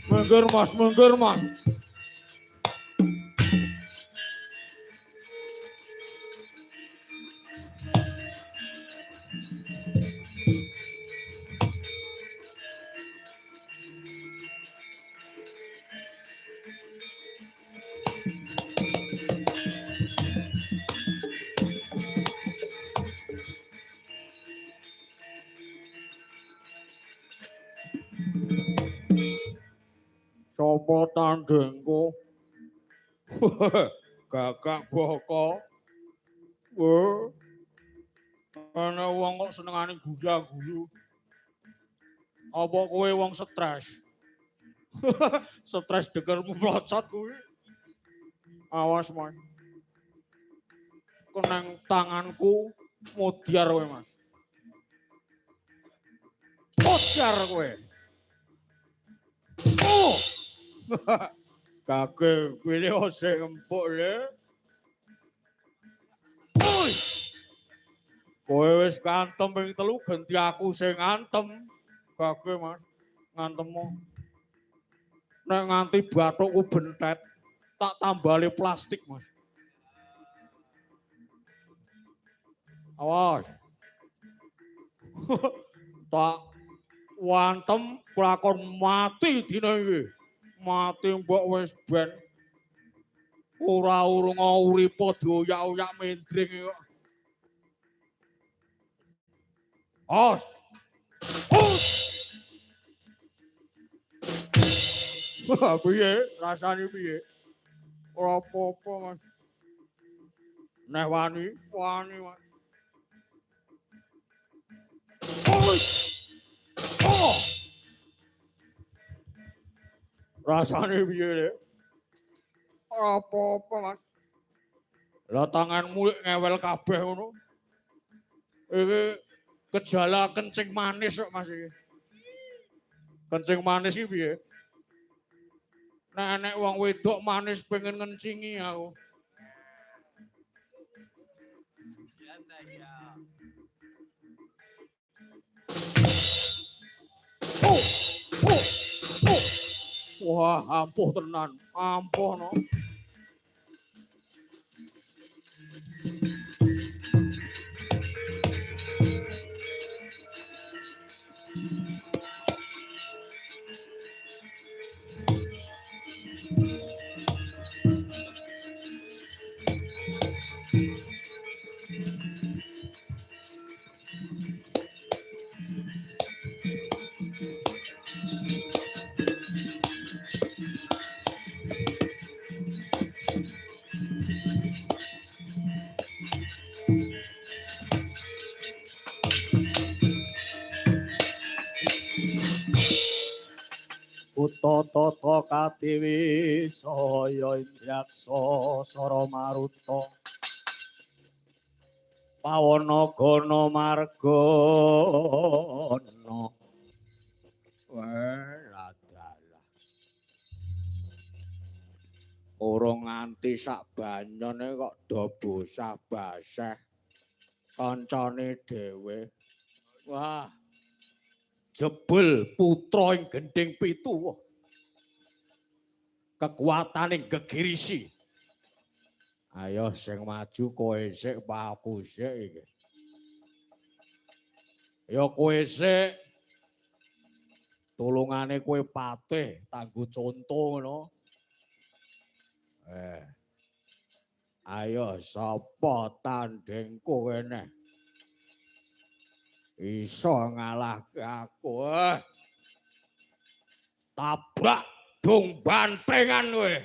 Mengger Mas, mengger Mas. Sopo tandengku? Gagak boko. Wah. Ana wong kok senengane guyu-guyu. Apa kowe wong stres? Stres dengermu mlocot kuwi. Awas, Mas. Kenang tanganku modiar kowe, Mas. Modiar kowe. Oh. Kage pilih sing empuk le. Oi. Kowe wis kantem ping 3 ganti aku sing ngantem. Kage, Mas. Ngantemu. Nek nganti bathukku bentet, tak tambali plastik, Mas. Awas. Tak wantem kelakon mati dina iki. Mati mbok wis ben. Ora urunga uripa dioyak-oyak mendring kok. Os. Os. Piye? Rasane piye? Ora apa-apa, Mas. Nek wani, wani, Mas. Os. Oh. Rasane piye, Le? Ora apa-apa, Mas. Lah tanganmu ngewel kabeh ngono. Iki gejala kencing manis kok, Mas iki. Kencing manis iki piye? Nek wong wedok manis pengen ngencingi aku. Oh, oh, oh. Wah, ampuh tenan, ampuh no. Utata Kadewi saya Indraksa Sara Maruta Pawanagana Margana Ladalah ora nganti sak banyone kok do bosah-basah kancane dhewe wah jebul putra ing gending pitu kekuataning gegirisi. Ayo sing maju kowe sik aku sik iki. Ya kowe sik tulungane kowe patih tanggo conto ngono. Ayo sapa tandingku kene? Iso ngalahke aku. Tabrak dong bantengan kowe.